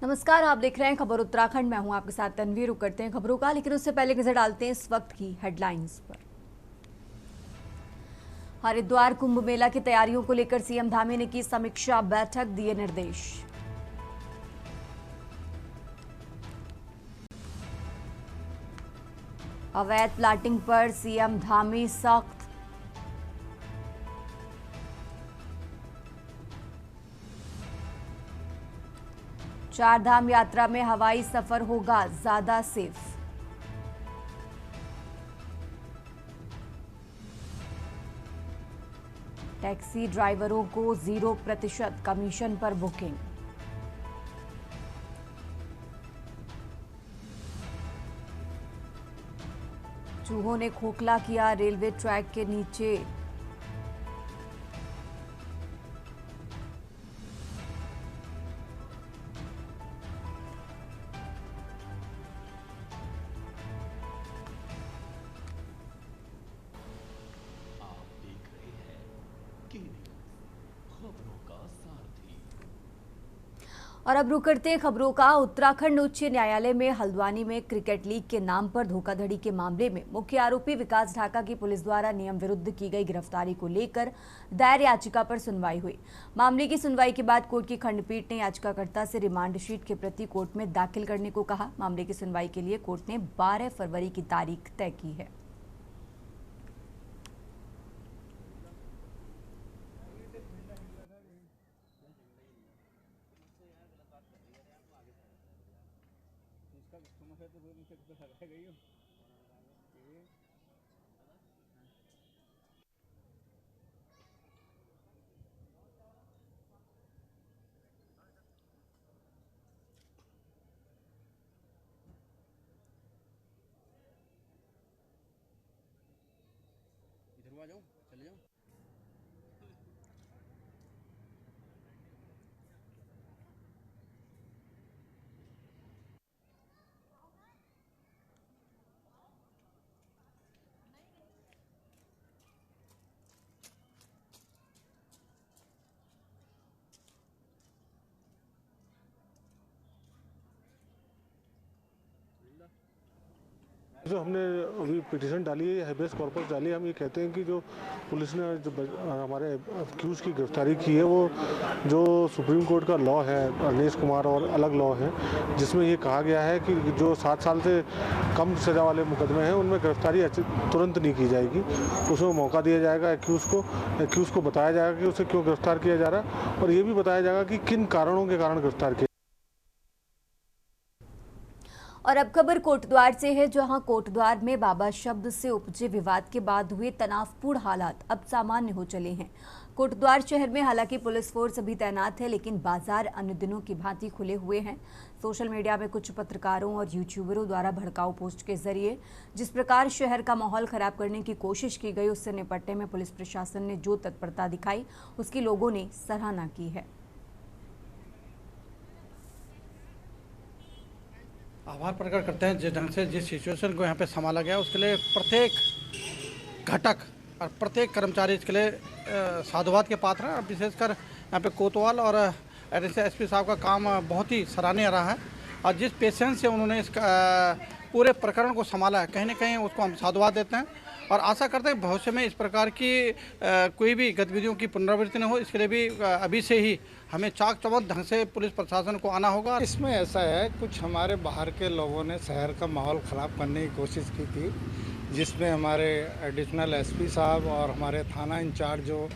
नमस्कार, आप देख रहे हैं खबर उत्तराखंड। मैं हूं आपके साथ तनवीर। रुक करते हैं खबरों का, लेकिन उससे पहले नजर डालते हैं इस वक्त की हेडलाइंस पर। हरिद्वार कुंभ मेला की तैयारियों को लेकर सीएम धामी ने की समीक्षा बैठक, दिए निर्देश। अवैध प्लाटिंग पर सीएम धामी सख्त। चारधाम यात्रा में हवाई सफर होगा ज्यादा सेफ। टैक्सी ड्राइवरों को 0% कमीशन पर बुकिंग। चूहों ने खोखला किया रेलवे ट्रैक के नीचे। और अब रुक करते हैं खबरों का। उत्तराखंड उच्च न्यायालय में हल्द्वानी में क्रिकेट लीग के नाम पर धोखाधड़ी के मामले में मुख्य आरोपी विकास ढाका की पुलिस द्वारा नियम विरुद्ध की गई गिरफ्तारी को लेकर दायर याचिका पर सुनवाई हुई। मामले की सुनवाई के बाद कोर्ट की खंडपीठ ने याचिकाकर्ता से रिमांड शीट की प्रति कोर्ट में दाखिल करने को कहा। मामले की सुनवाई के लिए कोर्ट ने 12 फरवरी की तारीख तय की है। इधर आ जाओ, चले जाओ। जो हमने अभी पिटीशन डाली है, हैबेस कॉर्पस डाली है, हम ये कहते हैं कि जो पुलिस ने जो हमारे अक्यूज की गिरफ्तारी की है वो जो सुप्रीम कोर्ट का लॉ है, अनिश कुमार और अलग लॉ है, जिसमें ये कहा गया है कि जो 7 साल से कम सज़ा वाले मुकदमे हैं उनमें गिरफ्तारी तुरंत नहीं की जाएगी। उसमें मौका दिया जाएगा एक्यूज़ को बताया जाएगा कि उसे क्यों गिरफ्तार किया जा रहा है और ये भी बताया जाएगा कि किन कारणों के कारण गिरफ्तार किया। और अब खबर कोटद्वार से है, जहां कोटद्वार में बाबा शब्द से उपजे विवाद के बाद हुए तनावपूर्ण हालात अब सामान्य हो चले हैं। कोटद्वार शहर में हालांकि पुलिस फोर्स अभी तैनात है, लेकिन बाजार अन्य दिनों की भांति खुले हुए हैं। सोशल मीडिया में कुछ पत्रकारों और यूट्यूबरों द्वारा भड़काऊ पोस्ट के जरिए जिस प्रकार शहर का माहौल खराब करने की कोशिश की गई, उससे निपटने में पुलिस प्रशासन ने जो तत्परता दिखाई, उसकी लोगों ने सराहना की है। आभार प्रकट करते हैं जिस ढंग से जिस सिचुएशन को यहाँ पे संभाला गया उसके लिए प्रत्येक घटक और प्रत्येक कर्मचारी इसके लिए साधुवाद के पात्र हैं। विशेषकर यहाँ पे कोतवाल और एडिशनल एसपी साहब का काम बहुत ही सराहनीय रहा है और जिस पेशेंस से उन्होंने इस पूरे प्रकरण को संभाला है, कहीं ना कहीं उसको हम साधुवाद देते हैं और आशा करते हैं भविष्य में इस प्रकार की कोई भी गतिविधियों की पुनरावृत्ति न हो। इसके लिए भी अभी से ही हमें चाक चौबंद ढंग से पुलिस प्रशासन को आना होगा। इसमें ऐसा है, कुछ हमारे बाहर के लोगों ने शहर का माहौल ख़राब करने की कोशिश की थी, जिसमें हमारे एडिशनल एसपी साहब और हमारे थाना इंचार्ज जो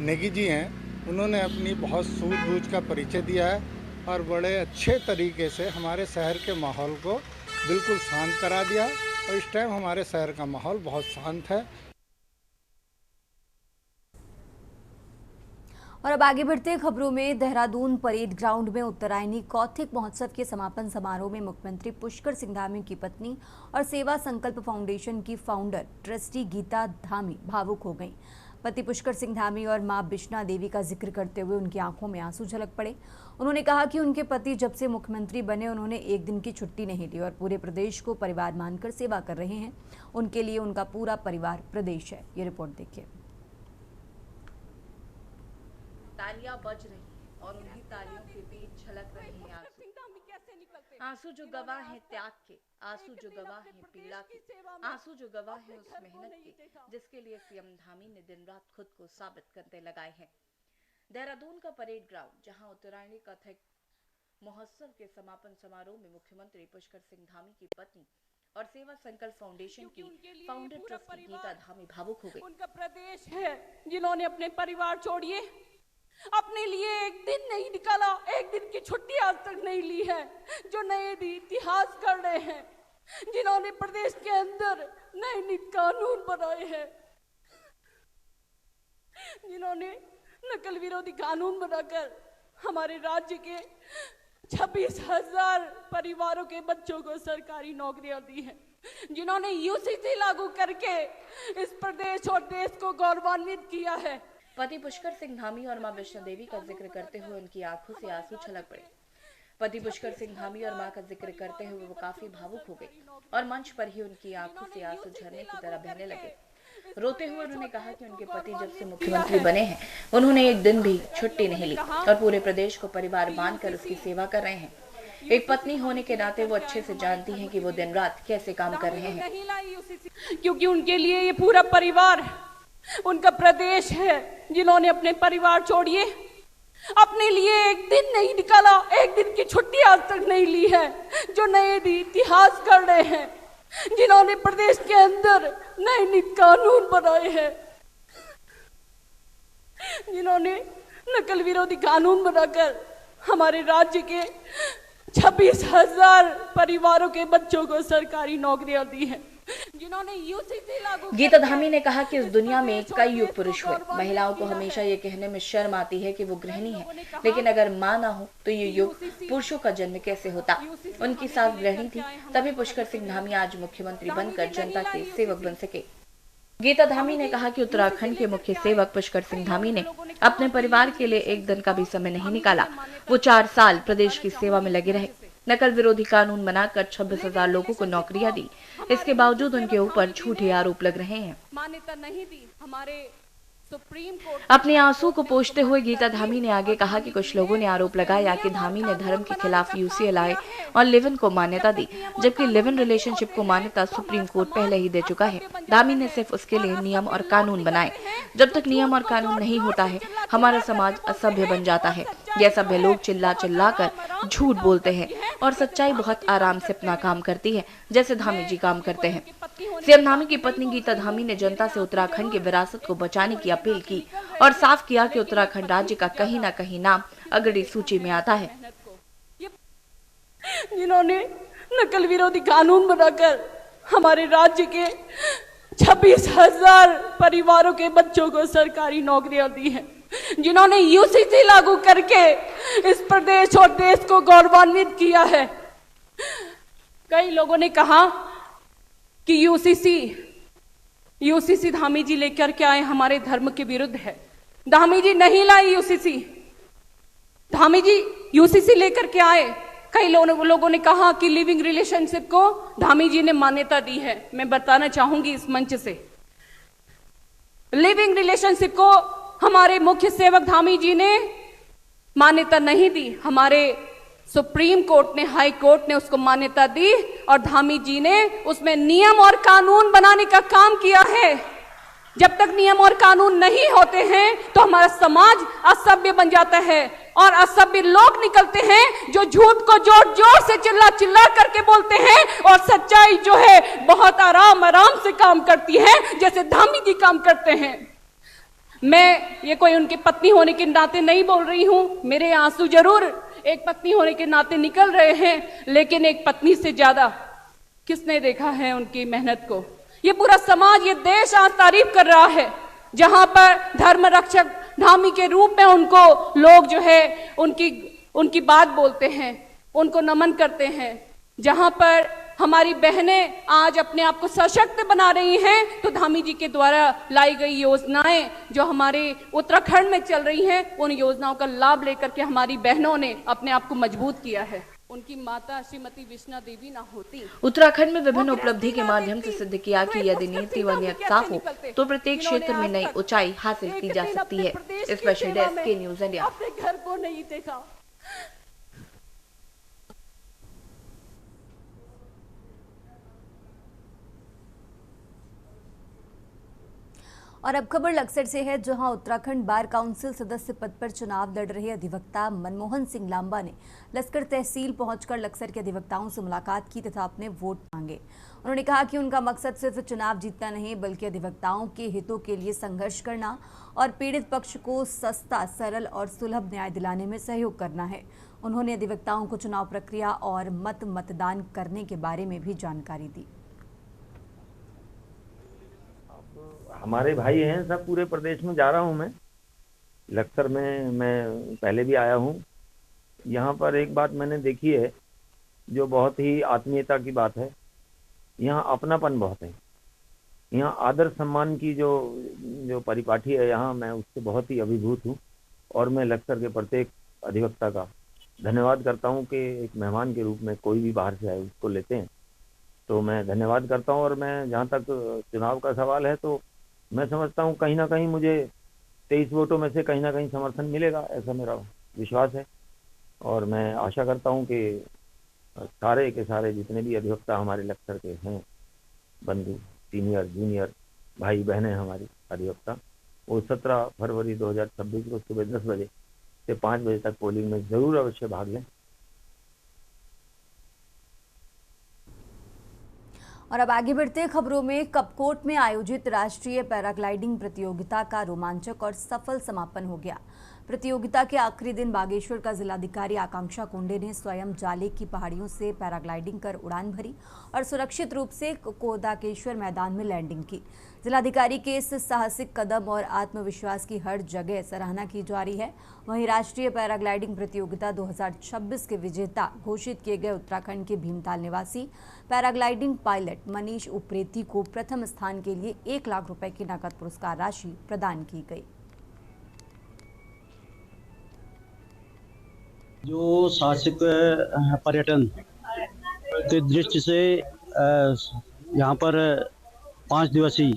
नेगी जी हैं, उन्होंने अपनी बहुत सूझबूझ का परिचय दिया है और बड़े अच्छे तरीके से हमारे शहर के माहौल को बिल्कुल शांत करा दिया और इस टाइम हमारे शहर का माहौल बहुत शांत है। और अब आगे बढ़ते हैं खबरों में। देहरादून परेड ग्राउंड में उत्तरायणी कौथिक महोत्सव के समापन समारोह में मुख्यमंत्री पुष्कर सिंह धामी की पत्नी और सेवा संकल्प फाउंडेशन की फाउंडर ट्रस्टी गीता धामी भावुक हो गईं। पति पुष्कर सिंह धामी और मां बिश्ना देवी का जिक्र करते हुए उनकी आंखों में आंसू झलक पड़े। उन्होंने कहा कि उनके पति जब से मुख्यमंत्री बने उन्होंने एक दिन की छुट्टी नहीं ली और पूरे प्रदेश को परिवार मानकर सेवा कर रहे हैं। उनके लिए उनका पूरा परिवार प्रदेश है। ये रिपोर्ट देखिए। तालियां बज रही और उन्हीं तालियों के बीच झलक रही हैं आंसू। आंसू जो गवाह है त्याग के, आंसू जो गवाह है पीड़ा के, आंसू जो गवाह है उस मेहनत के, जिसके लिए सीएम धामी ने दिन रात खुद को साबित करने लगाए हैं। देहरादून का परेड ग्राउंड, जहां उत्तरायणी कथक महोत्सव के समापन समारोह में मुख्यमंत्री पुष्कर सिंह धामी की पत्नी और सेवा संकल्प फाउंडेशन की फाउंडर ट्रस्टी गीता धामी भावुक हो गई। उनका प्रदेश है जिन्होंने अपने परिवार छोड़िए, अपने लिए एक दिन नहीं निकाला, एक दिन की छुट्टी आज तक नहीं ली है, जो नए इतिहास कर रहे हैं, जिन्होंने प्रदेश के अंदर नए नए कानून बनाए हैं, जिन्होंने नकल विरोधी कानून बनाकर हमारे राज्य के 26,000 परिवारों के बच्चों को सरकारी नौकरियां दी हैं, जिन्होंने यूसीसी लागू करके इस प्रदेश और देश को गौरवान्वित किया है। पति पुष्कर सिंह धामी और मां वैष्णो देवी का जिक्र करते हुए उनकी आंखों से आंसू छलक पड़े। पति पुष्कर सिंह धामी और मां का जिक्र करते हुए वो काफी भावुक हो गई और मंच पर ही उनकी आंखों से आंसू झरने की तरह बहने लगे। रोते हुए उन्होंने कहा कि उनके पति जब से मुख्यमंत्री बने हैं, उन्होंने एक दिन भी छुट्टी नहीं ली और पूरे प्रदेश को परिवार मानकर उसकी सेवा कर रहे हैं। एक पत्नी होने के नाते वो अच्छे से जानती हैं कि वो दिन रात कैसे काम कर रहे हैं, क्योंकि उनके लिए ये पूरा परिवार उनका प्रदेश है, जिन्होंने अपने परिवार छोड़िए, अपने लिए एक दिन नहीं निकाला, एक दिन की छुट्टी आज तक नहीं ली है, जो नए इतिहास कर रहे हैं, जिन्होंने प्रदेश के अंदर नए नए कानून बनाए हैं, जिन्होंने नकल विरोधी कानून बनाकर हमारे राज्य के 26,000 परिवारों के बच्चों को सरकारी नौकरियां दी हैं, जिन्होंने यूसीसी लागू। गीता धामी ने कहा कि इस दुनिया में कई युग पुरुष हुए। महिलाओं को हमेशा ये कहने में शर्म आती है कि वो गृहिणी है, लेकिन अगर माँ ना हो तो ये युग पुरुषों का जन्म कैसे होता। उनकी सास गृहिणी थी, तभी पुष्कर सिंह धामी आज मुख्यमंत्री बनकर जनता के सेवक बन सके। गीता धामी ने कहा कि उत्तराखंड के मुख्य सेवक पुष्कर सिंह धामी ने अपने परिवार के लिए एक दिन का भी समय नहीं निकाला। वो 4 साल प्रदेश की सेवा में लगे रहे, नकल विरोधी कानून बनाकर 26,000 लोगों को नौकरियां दी। इसके बावजूद उनके ऊपर झूठे आरोप लग रहे हैं। मान्यता नहीं दी हमारे सुप्रीम कोर्ट। अपने आंसू को पोंछते हुए गीता धामी ने आगे कहा कि कुछ लोगों ने आरोप लगाया कि धामी ने धर्म के खिलाफ यूसीएलआई और लिव इन को मान्यता दी, जबकि लिव इन रिलेशनशिप को मान्यता सुप्रीम कोर्ट पहले ही दे चुका है। धामी ने सिर्फ उसके लिए नियम और कानून बनाए। जब तक नियम और कानून नहीं होता है, हमारा समाज असभ्य बन जाता है। ये सभ्य लोग चिल्ला चिल्ला कर झूठ बोलते हैं और सच्चाई बहुत आराम से अपना काम करती है, जैसे धामी जी काम करते हैं। सीएम धामी की पत्नी गीता धामी ने जनता से उत्तराखंड की विरासत को बचाने की अपील की और साफ किया कि उत्तराखंड राज्य का कहीं न कहीं नाम अग्रणी सूची में आता है। जिन्होंने नकल विरोधी कानून बनाकर हमारे राज्य के 26,000 परिवारों के बच्चों को सरकारी नौकरियां दी हैं, जिन्होंने यूसीसी लागू करके इस प्रदेश और देश को गौरवान्वित किया है। कई लोगों ने कहा कि यूसीसी धामी जी लेकर के आए हमारे धर्म के विरुद्ध है। धामी जी नहीं लाई यूसीसी, धामी जी यूसीसी लेकर के आए। कई लोगों ने कहा कि लिविंग रिलेशनशिप को धामी जी ने मान्यता दी है। मैं बताना चाहूंगी इस मंच से, लिविंग रिलेशनशिप को हमारे मुख्य सेवक धामी जी ने मान्यता नहीं दी, हमारे सुप्रीम कोर्ट ने, हाई कोर्ट ने उसको मान्यता दी और धामी जी ने उसमें नियम और कानून बनाने का काम किया है। जब तक नियम और कानून नहीं होते हैं तो हमारा समाज असभ्य बन जाता है और असभ्य लोग निकलते हैं जो झूठ को जोर जोर से चिल्ला चिल्ला करके बोलते हैं और सच्चाई जो है बहुत आराम आराम से काम करती है, जैसे धामी जी काम करते हैं। मैं ये कोई उनकी पत्नी होने के नाते नहीं बोल रही हूं, मेरे आंसू जरूर एक पत्नी होने के नाते निकल रहे हैं, लेकिन एक पत्नी से ज्यादा किसने देखा है उनकी मेहनत को। ये पूरा समाज, ये देश आज तारीफ कर रहा है, जहां पर धर्म रक्षक धामी के रूप में उनको लोग जो है उनकी बात बोलते हैं, उनको नमन करते हैं। जहां पर हमारी बहनें आज अपने आप को सशक्त बना रही हैं, तो धामी जी के द्वारा लाई गई योजनाएं जो हमारे उत्तराखंड में चल रही हैं, उन योजनाओं का लाभ लेकर के हमारी बहनों ने अपने आप को मजबूत किया है। उनकी माता श्रीमती वैष्णो देवी ना होती। उत्तराखंड में विभिन्न उपलब्धि के माध्यम से सिद्ध किया कि यदि नीति व नियत साफ हो तो प्रत्येक क्षेत्र में नई ऊंचाई हासिल की जा सकती है। स्पेशल डेस्क के न्यूज इंडिया। अपने घर को नहीं देखा। और अब खबर लक्सर से है, जहां उत्तराखंड बार काउंसिल सदस्य पद पर चुनाव लड़ रहे अधिवक्ता मनमोहन सिंह लांबा ने लस्कर तहसील पहुंचकर लक्सर के अधिवक्ताओं से मुलाकात की तथा अपने वोट मांगे। उन्होंने कहा कि उनका मकसद सिर्फ चुनाव जीतना नहीं बल्कि अधिवक्ताओं के हितों के लिए संघर्ष करना और पीड़ित पक्ष को सस्ता, सरल और सुलभ न्याय दिलाने में सहयोग करना है। उन्होंने अधिवक्ताओं को चुनाव प्रक्रिया और मतदान करने के बारे में भी जानकारी दी। हमारे भाई हैं सब, पूरे प्रदेश में जा रहा हूं मैं। लक्सर में मैं पहले भी आया हूं। यहाँ पर एक बात मैंने देखी है जो बहुत ही आत्मीयता की बात है। यहाँ अपनापन बहुत है। यहाँ आदर सम्मान की जो परिपाठी है यहाँ, मैं उससे बहुत ही अभिभूत हूँ। और मैं लक्सर के प्रत्येक अधिवक्ता का धन्यवाद करता हूँ कि एक मेहमान के रूप में कोई भी बाहर से आए उसको लेते हैं, तो मैं धन्यवाद करता हूँ। और मैं जहाँ तक चुनाव का सवाल है तो मैं समझता हूँ कहीं ना कहीं मुझे 23 वोटों में से कहीं ना कहीं समर्थन मिलेगा, ऐसा मेरा विश्वास है। और मैं आशा करता हूँ कि सारे के सारे जितने भी अधिवक्ता हमारे लक्सर के हैं, बंधु, सीनियर, जूनियर, भाई बहनें हमारी अधिवक्ता, वो 17 फरवरी 2026 को सुबह 10 बजे से 5 बजे तक पोलिंग में ज़रूर अवश्य भाग लें। और अब आगे बढ़ते खबरों में, कपकोट में आयोजित राष्ट्रीय पैराग्लाइडिंग प्रतियोगिता का रोमांचक और सफल समापन हो गया। प्रतियोगिता के आखिरी दिन बागेश्वर का जिलाधिकारी आकांक्षा कुंडे ने स्वयं जाले की पहाड़ियों से पैराग्लाइडिंग कर उड़ान भरी और सुरक्षित रूप से कोदाकेश्वर मैदान में लैंडिंग की। जिलाधिकारी के इस साहसिक कदम और आत्मविश्वास की हर जगह सराहना की जा रही है। वहीं राष्ट्रीय पैराग्लाइडिंग प्रतियोगिता 2026 के विजेता घोषित किए गए उत्तराखंड के भीमताल निवासी पैराग्लाइडिंग पायलट मनीष उप्रेती को प्रथम स्थान के लिए 1 लाख रुपए की नकद पुरस्कार राशि प्रदान की गई। जो साहसिक पर्यटन की दृष्टि से यहाँ पर 5 दिवसीय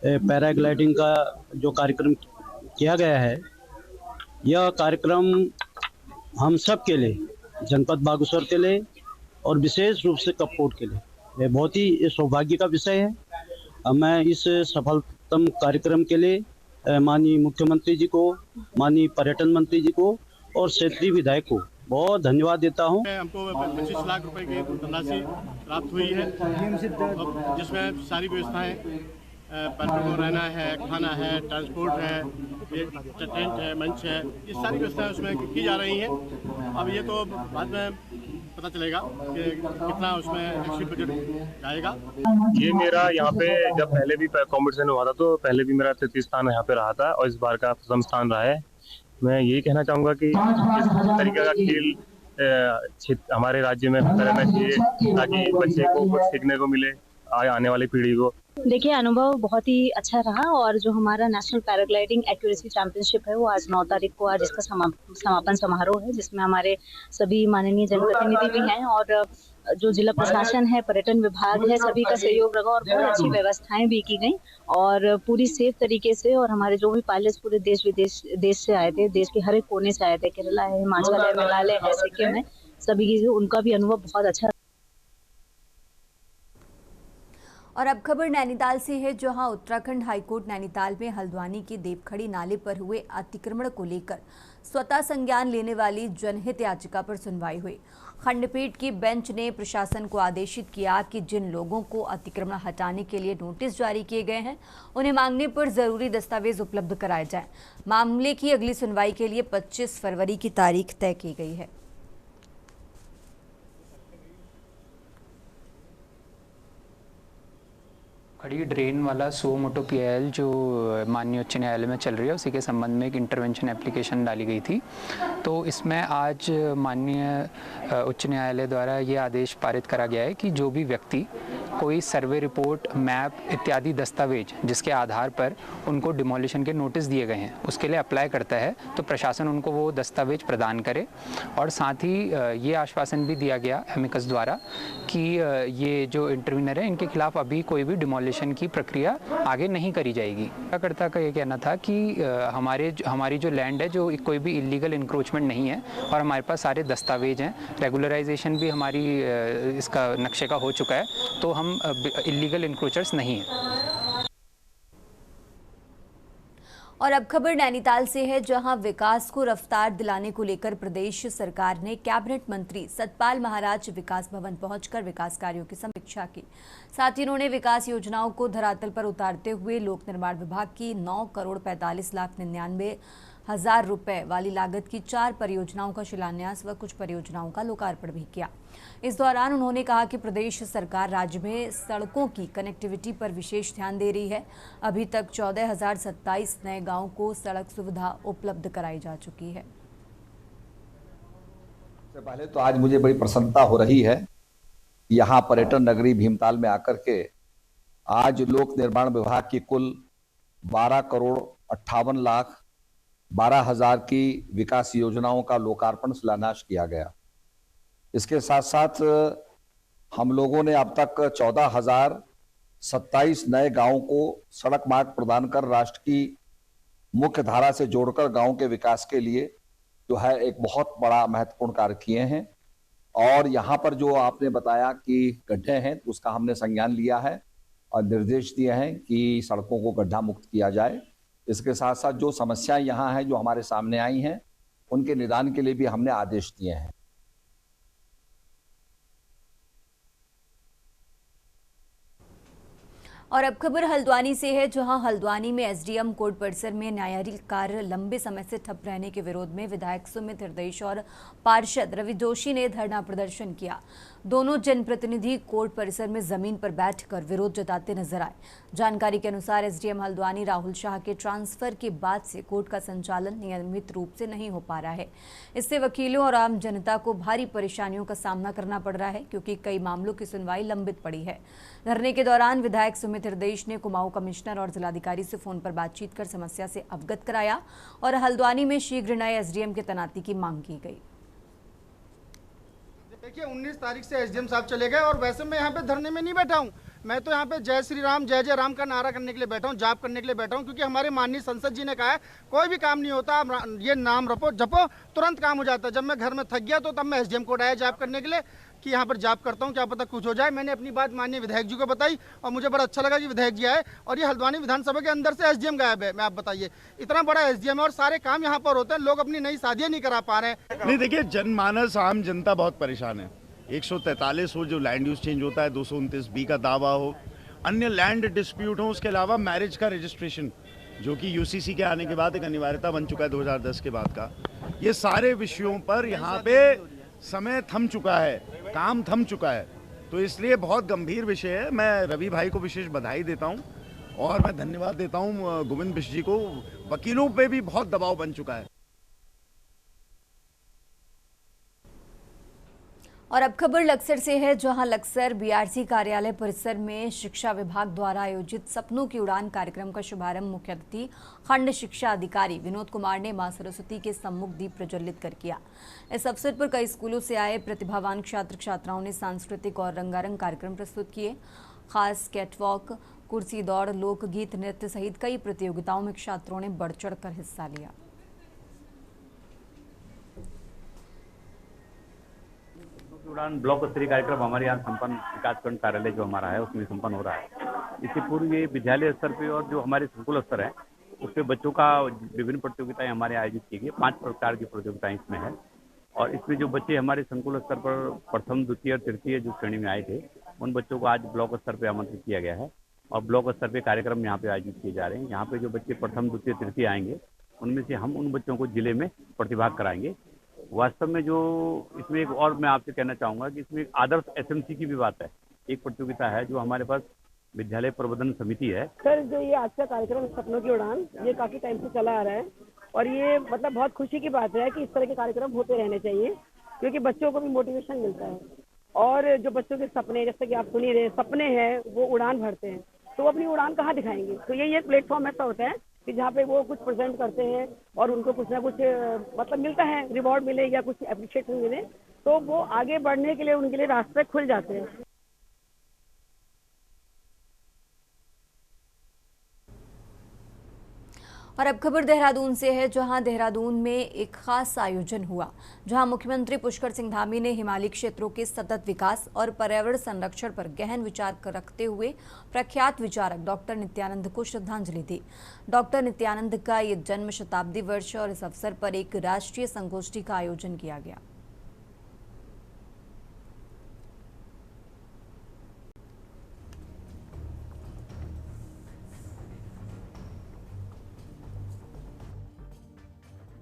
पैराग्लाइडिंग का जो कार्यक्रम किया गया है, यह कार्यक्रम हम सब के लिए, जनपद बागेश्वर के लिए और विशेष रूप से कपकोट के लिए बहुत ही सौभाग्य का विषय है। मैं इस सफलतम कार्यक्रम के लिए माननीय मुख्यमंत्री जी को, माननीय पर्यटन मंत्री जी को और क्षेत्रीय विधायक को बहुत धन्यवाद देता हूं। हमको 25 लाख रुपए की धनराशि प्राप्त हुई है, जिसमें सारी व्यवस्थाएं, पर्यटकों को रहना है, खाना है, ट्रांसपोर्ट है, टेंट है, मंच है, ये सारी व्यवस्थाएं उसमें की जा रही हैं। अब ये तो बाद में पता चलेगा कि कितना उसमें एक्चुअली बजट जाएगा। ये मेरा यहाँ पे जब पहले भी कॉम्पिटिशन हुआ था तो पहले भी मेरा 33 स्थान यहाँ पे रहा था और इस बार का प्रथम स्थान रहा है। मैं यही कहना चाहूँगा कि इस तरीके का खेल हमारे राज्य में करना चाहिए ताकि बच्चे को कुछ सीखने को मिले, आने वाली पीढ़ी को। देखिए, अनुभव बहुत ही अच्छा रहा और जो हमारा नेशनल पैराग्लाइडिंग एक्यूरेसी चैंपियनशिप है वो आज 9 तारीख को आज इसका समापन समारोह है, जिसमें हमारे सभी माननीय जनप्रतिनिधि भी हैं और जो जिला प्रशासन है, पर्यटन विभाग है, सभी का सहयोग रहा और बहुत अच्छी व्यवस्थाएं भी की गई और पूरी सेफ तरीके से। और हमारे जो भी पायलट्स पूरे देश से आए थे, देश के हर एक कोने से आए थे, केरला है, हिमाचल है, मेघालय है, सिक्किम है, सभी उनका भी अनुभव बहुत अच्छा। और अब खबर नैनीताल से है, जहां उत्तराखंड हाईकोर्ट नैनीताल में हल्द्वानी के देवखड़ी नाले पर हुए अतिक्रमण को लेकर स्वतः संज्ञान लेने वाली जनहित याचिका पर सुनवाई हुई। खंडपीठ की बेंच ने प्रशासन को आदेशित किया कि जिन लोगों को अतिक्रमण हटाने के लिए नोटिस जारी किए गए हैं, उन्हें मांगने पर जरूरी दस्तावेज उपलब्ध कराए जाएं। मामले की अगली सुनवाई के लिए 25 फरवरी की तारीख तय की गई है। खड़ी ड्रेन वाला सो मोटो PIL जो माननीय उच्च न्यायालय में चल रही है, उसी के संबंध में एक इंटरवेंशन एप्लीकेशन डाली गई थी। तो इसमें आज माननीय उच्च न्यायालय द्वारा ये आदेश पारित करा गया है कि जो भी व्यक्ति कोई सर्वे रिपोर्ट, मैप इत्यादि दस्तावेज जिसके आधार पर उनको डिमोलिशन के नोटिस दिए गए हैं उसके लिए अप्लाई करता है, तो प्रशासन उनको वो दस्तावेज प्रदान करे। और साथ ही ये आश्वासन भी दिया गया एमिकस द्वारा कि ये जो इंटरव्यूनर है इनके खिलाफ अभी कोई भी डिमोलिशन की प्रक्रिया आगे नहीं करी जाएगी। कर्ता का ये कहना था कि हमारी जो लैंड है, जो कोई भी इलीगल इंक्रोचमेंट नहीं है और हमारे पास सारे दस्तावेज हैं, रेगुलराइजेशन भी हमारी इसका नक्शे का हो चुका है, तो हम इलीगल इंक्रोचर्स नहीं हैं। और अब खबर नैनीताल से है, जहां विकास को रफ्तार दिलाने को लेकर प्रदेश सरकार ने कैबिनेट मंत्री सतपाल महाराज विकास भवन पहुंचकर विकास कार्यों की समीक्षा की। साथ ही उन्होंने विकास योजनाओं को धरातल पर उतारते हुए लोक निर्माण विभाग की 9,45,99,000 रुपए वाली लागत की 4 परियोजनाओं का शिलान्यास व कुछ परियोजनाओं का लोकार्पण भी किया। इस दौरान उन्होंने कहा कि प्रदेश सरकार राज्य में सड़कों की कनेक्टिविटी पर विशेष ध्यान दे रही है। अभी तक 14,027 नए गांवों को सड़क सुविधा उपलब्ध कराई जा चुकी है। सबसे पहले तो आज मुझे बड़ी प्रसन्नता हो रही है, यहाँ पर्यटन नगरी भीमताल में आकर के आज लोक निर्माण विभाग की कुल 12,58,12,000 की विकास योजनाओं का लोकार्पण शिलान्यास किया गया। इसके साथ साथ हम लोगों ने अब तक 14,027 नए गांवों को सड़क मार्ग प्रदान कर राष्ट्र की मुख्य धारा से जोड़कर गांव के विकास के लिए जो है एक बहुत बड़ा महत्वपूर्ण कार्य किए हैं। और यहाँ पर जो आपने बताया कि गड्ढे हैं, तो उसका हमने संज्ञान लिया है और निर्देश दिए हैं कि सड़कों को गड्ढा मुक्त किया जाए। इसके साथ साथ जो समस्याएं यहाँ हैं जो हमारे सामने आई हैं, उनके निदान के लिए भी हमने आदेश दिए हैं। और अब खबर हल्द्वानी से है, जहां हल्द्वानी में एसडीएम कोर्ट परिसर में न्यायालयिक कार्य लंबे समय से ठप रहने के विरोध में विधायक सुमित हृदयेश और पार्षद रवि जोशी ने धरना प्रदर्शन किया। दोनों जनप्रतिनिधि कोर्ट परिसर में जमीन पर बैठकर विरोध जताते नजर आए। जानकारी के अनुसार एसडीएम हल्द्वानी राहुल शाह के ट्रांसफर के बाद से कोर्ट का संचालन नियमित रूप से नहीं हो पा रहा है। इससे वकीलों और आम जनता को भारी परेशानियों का सामना करना पड़ रहा है, क्योंकि कई मामलों की सुनवाई लंबित पड़ी है। धरने के दौरान विधायक सुमित हृदयेश ने कुमाऊं कमिश्नर और जिलाधिकारी से फोन पर बातचीत कर समस्या से अवगत कराया और हल्द्वानी में शीघ्र नए एसडीएम की तैनाती की मांग की गई। देखिए 19 तारीख से एसडीएम साहब चले गए और वैसे मैं यहाँ पे धरने में नहीं बैठा हूँ। मैं तो यहाँ पे जय श्री राम जय जय राम का नारा करने के लिए बैठा हूँ, जाप करने के लिए बैठा हूँ, क्योंकि हमारे माननीय संसद जी ने कहा है कोई भी काम नहीं होता, ये नाम जपो तुरंत काम हो जाता है। जब मैं घर में थक गया तो तब मैं एसडीएम कोर्ट आया जाप करने के लिए कि यहाँ पर जाप करता हूँ, क्या पता कुछ हो जाए। मैंने अपनी बात माननीय विधायक जी को बताई और मुझे बड़ा अच्छा लगा कि विधायक जी आए। और ये हल्द्वानी विधानसभा के अंदर से एसडीएम गायब है। मैं आप बताइए, इतना बड़ा एसडीएम है और सारे काम यहाँ पर होते हैं, लोग अपनी नई शादियाँ नहीं करा पा रहे हैं। नहीं, देखिए जनमानस आम जनता बहुत परेशान है। 143 हो जो लैंड यूज चेंज होता है, 229B का दावा हो, अन्य लैंड डिस्प्यूट हो, उसके अलावा मैरिज का रजिस्ट्रेशन जो कि यूसीसी के आने के बाद एक अनिवार्यता बन चुका है 2010 के बाद का, ये सारे विषयों पर यहाँ पे समय थम चुका है, काम थम चुका है। तो इसलिए बहुत गंभीर विषय है। मैं रवि भाई को विशेष बधाई देता हूँ और मैं धन्यवाद देता हूँ गोविंद बिष्ट जी को। वकीलों पे भी बहुत दबाव बन चुका है। और अब खबर लक्सर से है, जहां लक्सर बीआरसी कार्यालय परिसर में शिक्षा विभाग द्वारा आयोजित सपनों की उड़ान कार्यक्रम का शुभारंभ मुख्य अतिथि खंड शिक्षा अधिकारी विनोद कुमार ने मां सरस्वती के सम्मुख दीप प्रज्वलित कर किया। इस अवसर पर कई स्कूलों से आए प्रतिभावान छात्र छात्राओं ने सांस्कृतिक और रंगारंग कार्यक्रम प्रस्तुत किए। खास कैटवॉक, कुर्सी दौड़, लोकगीत, नृत्य सहित कई प्रतियोगिताओं में छात्रों ने बढ़ चढ़ कर हिस्सा लिया। उड़ान ब्लॉक स्तरीय कार्यक्रम हमारे यहाँ संपन्न विकासखंड कार्यालय जो हमारा है उसमें संपन्न हो रहा है। इससे पूर्व ये विद्यालय स्तर पे और जो हमारे स्कूल स्तर है उस पे बच्चों का विभिन्न प्रतियोगिताएं हमारे आयोजित की गई। 5 प्रकार की प्रतियोगिताएं इसमें है और इसमें जो बच्चे हमारे संकुल स्तर पर प्रथम, द्वितीय और तृतीय जो श्रेणी में आए थे उन बच्चों को आज ब्लॉक स्तर पर आमंत्रित किया गया है और ब्लॉक स्तर पर कार्यक्रम यहाँ पे आयोजित किए जा रहे हैं। यहाँ पे जो बच्चे प्रथम, द्वितीय, तृतीय आएंगे उनमें से हम उन बच्चों को जिले में प्रतिभाग कराएंगे। वास्तव में जो इसमें एक और मैं आपसे कहना चाहूँगा कि इसमें एक आदर्श एसएमसी की भी बात है। एक प्रतियोगिता है जो हमारे पास विद्यालय प्रबंधन समिति है। सर, जो ये आज का कार्यक्रम सपनों की उड़ान ये काफी टाइम से चला आ रहा है और ये मतलब बहुत खुशी की बात है कि इस तरह के कार्यक्रम होते रहने चाहिए, क्योंकि बच्चों को भी मोटिवेशन मिलता है और जो बच्चों के सपने, जैसे कि आप सुन ही रहे, सपने हैं वो उड़ान भरते हैं, तो वो अपनी उड़ान कहाँ दिखाएंगे। तो यही एक प्लेटफॉर्म ऐसा होता है कि जहाँ पे वो कुछ प्रेजेंट करते हैं और उनको कुछ ना कुछ मतलब मिलता है, रिवॉर्ड मिले या कुछ एप्रिशिएशन मिले, तो वो आगे बढ़ने के लिए उनके लिए रास्ते खुल जाते हैं। और अब खबर देहरादून से है, जहां देहरादून में एक खास आयोजन हुआ, जहां मुख्यमंत्री पुष्कर सिंह धामी ने हिमालयी क्षेत्रों के सतत विकास और पर्यावरण संरक्षण पर गहन विचार रखते हुए प्रख्यात विचारक डॉक्टर नित्यानंद को श्रद्धांजलि दी। डॉक्टर नित्यानंद का ये जन्म शताब्दी वर्ष और इस अवसर पर एक राष्ट्रीय संगोष्ठी का आयोजन किया गया।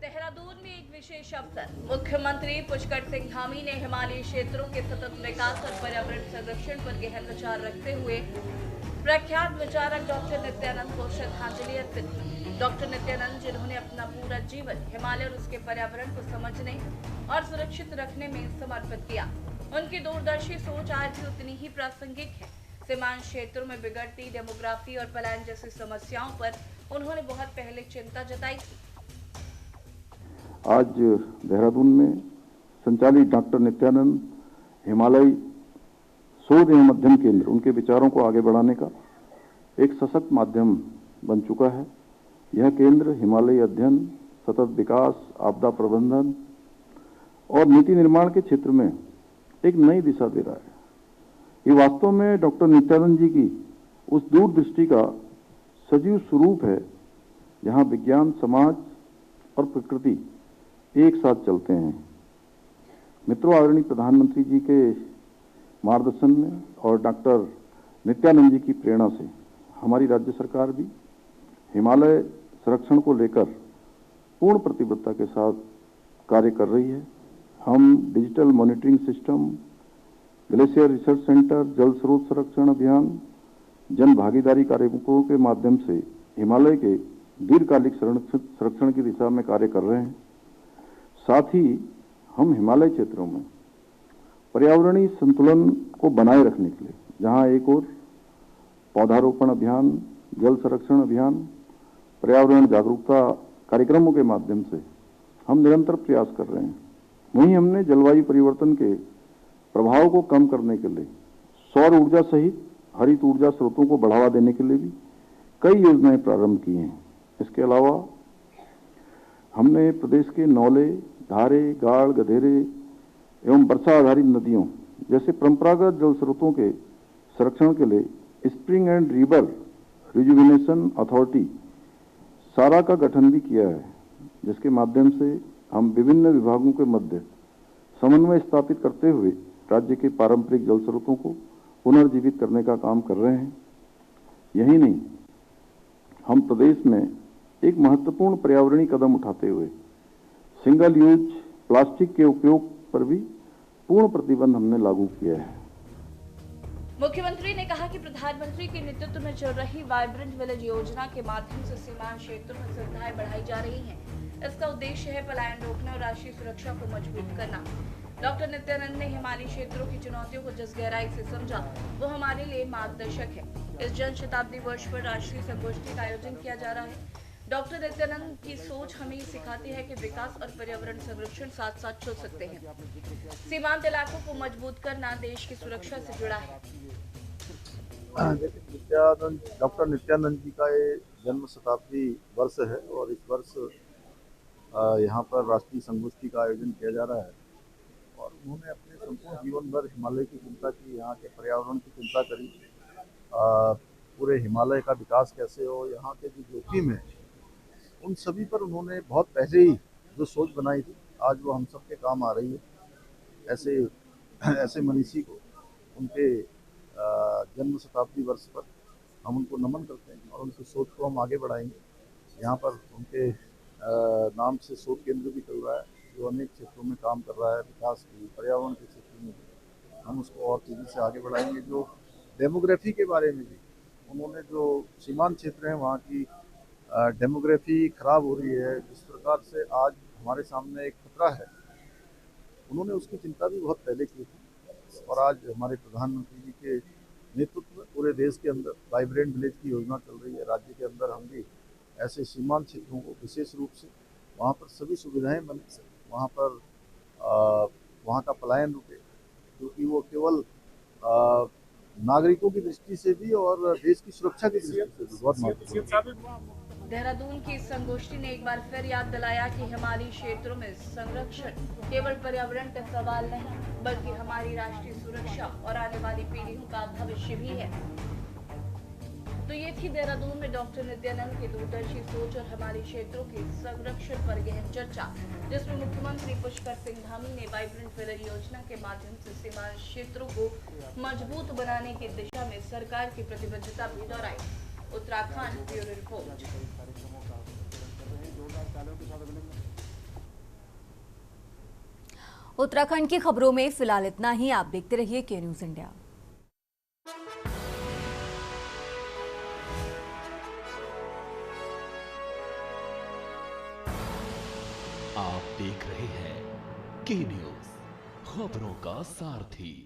देहरादून में एक विशेष अवसर, मुख्यमंत्री पुष्कर सिंह धामी ने हिमालयी क्षेत्रों के सतत विकास और पर्यावरण संरक्षण पर गहन विचार रखते हुए प्रख्यात विचारक डॉक्टर नित्यानंद को श्रद्धांजलि अर्पित की। डॉक्टर नित्यानंद, जिन्होंने अपना पूरा जीवन हिमालय और उसके पर्यावरण को समझने और सुरक्षित रखने में समर्पित किया, उनकी दूरदर्शी सोच आज भी उतनी ही प्रासंगिक है। सीमांत क्षेत्रों में बिगड़ती डेमोग्राफी और पलायन जैसी समस्याओं पर उन्होंने बहुत पहले चिंता जताई थी। आज देहरादून में संचालित डॉक्टर नित्यानंद हिमालय शोध एवं अध्ययन केंद्र उनके विचारों को आगे बढ़ाने का एक सशक्त माध्यम बन चुका है। यह केंद्र हिमालयी अध्ययन, सतत विकास, आपदा प्रबंधन और नीति निर्माण के क्षेत्र में एक नई दिशा दे रहा है। ये वास्तव में डॉक्टर नित्यानंद जी की उस दूरदृष्टि का सजीव स्वरूप है, जहां विज्ञान, समाज और प्रकृति एक साथ चलते हैं। मित्रों, आदरणीय प्रधानमंत्री जी के मार्गदर्शन में और डॉक्टर नित्यानंद जी की प्रेरणा से हमारी राज्य सरकार भी हिमालय संरक्षण को लेकर पूर्ण प्रतिबद्धता के साथ कार्य कर रही है। हम digital monitoring system, glacier research centre, जल स्रोत संरक्षण अभियान, जन भागीदारी कार्यक्रमों के माध्यम से हिमालय के दीर्घकालिक संरक्षण की दिशा में कार्य कर रहे हैं। साथ ही हम हिमालय क्षेत्रों में पर्यावरणीय संतुलन को बनाए रखने के लिए, जहां एक ओर पौधारोपण अभियान, जल संरक्षण अभियान, पर्यावरण जागरूकता कार्यक्रमों के माध्यम से हम निरंतर प्रयास कर रहे हैं, वहीं हमने जलवायु परिवर्तन के प्रभाव को कम करने के लिए सौर ऊर्जा सहित हरित ऊर्जा स्रोतों को बढ़ावा देने के लिए भी कई योजनाएं प्रारंभ की हैं। इसके अलावा हमने प्रदेश के नौले, धारे, गाड़, गधेरे एवं वर्षा आधारित नदियों जैसे परंपरागत जल स्रोतों के संरक्षण के लिए spring and river rejuvenation authority सारा का गठन भी किया है, जिसके माध्यम से हम विभिन्न विभागों के मध्य समन्वय स्थापित करते हुए राज्य के पारंपरिक जल स्रोतों को पुनर्जीवित करने का काम कर रहे हैं। यही नहीं, हम प्रदेश में एक महत्वपूर्ण पर्यावरणीय कदम उठाते हुए सिंगल यूज प्लास्टिक के उपयोग पर भी पूर्ण प्रतिबंध हमने लागू किया है। मुख्यमंत्री ने कहा कि प्रधानमंत्री के नेतृत्व में चल रही वाइब्रेंट विलेज योजना के माध्यम से सीमांत क्षेत्रों में सुविधाएं बढ़ाई जा रही हैं। इसका उद्देश्य है पलायन रोकना और राष्ट्रीय सुरक्षा को मजबूत करना। डॉक्टर नित्यानंद ने हिमालयी क्षेत्रों की चुनौतियों को जिस गहराई से समझा, वो हमारे लिए मार्गदर्शक है। इस जन शताब्दी वर्ष पर राष्ट्रीय संगोष्ठी का आयोजन किया जा रहा है। डॉक्टर नित्यानंद की सोच हमें ये सिखाती है कि विकास और पर्यावरण संरक्षण साथ साथ चल सकते हैं। सीमांत इलाकों को मजबूत करना देश की सुरक्षा से जुड़ा है। डॉक्टर नित्यानंद जी का ये जन्म शताब्दी वर्ष है और इस वर्ष यहाँ पर राष्ट्रीय संगोष्ठी का आयोजन किया जा रहा है और उन्होंने अपने संपूर्ण जीवन भर हिमालय की चिंता की, यहाँ के पर्यावरण की चिंता करी, पूरे हिमालय का विकास कैसे हो, यहाँ के जो जोखिम है उन सभी पर उन्होंने बहुत पहले ही जो सोच बनाई थी, आज वो हम सब के काम आ रही है। ऐसे मनीषी को उनके जन्म शताब्दी वर्ष पर हम उनको नमन करते हैं और उनकी सोच को हम आगे बढ़ाएंगे। यहाँ पर उनके नाम से शोध केंद्र भी चल रहा है, जो अनेक क्षेत्रों में काम कर रहा है, विकास की, पर्यावरण के क्षेत्र में भी हम उसको और तेजी से आगे बढ़ाएंगे। जो डेमोग्राफी के बारे में भी उन्होंने, जो सीमांत क्षेत्र हैं वहाँ की डेमोग्राफी खराब हो रही है, जिस प्रकार से आज हमारे सामने एक खतरा है, उन्होंने उसकी चिंता भी बहुत पहले की थी और आज हमारे प्रधानमंत्री जी के नेतृत्व में पूरे देश के अंदर वाइब्रेंट विलेज की योजना चल रही है। राज्य के अंदर हम भी ऐसे सीमांत क्षेत्रों को विशेष रूप से वहाँ पर सभी सुविधाएं बन सकें, वहाँ पर वहाँ का पलायन रुके, क्योंकि वो केवल नागरिकों की दृष्टि से भी और देश की सुरक्षा की दृष्टि से भी बहुत महत्वपूर्ण है। देहरादून की इस संगोष्ठी ने एक बार फिर याद दिलाया कि हिमालयी क्षेत्रों में संरक्षण केवल पर्यावरण का सवाल नहीं, बल्कि हमारी राष्ट्रीय सुरक्षा और आने वाली पीढ़ियों का भविष्य भी है। तो ये थी देहरादून में डॉक्टर नित्यानंद की दूरदर्शी सोच और हमारे क्षेत्रों के संरक्षण पर गहन चर्चा, जिसमें मुख्यमंत्री पुष्कर सिंह धामी ने वाइब्रेंट विलेज योजना के माध्यम से सीमांत क्षेत्रों को मजबूत बनाने की दिशा में सरकार की प्रतिबद्धता भी दोहराई। Uttarakhand bureau report. उत्तराखंड की खबरों में फिलहाल इतना ही। आप देखते रहिए के न्यूज इंडिया। आप देख रहे हैं के न्यूज, खबरों का सारथी।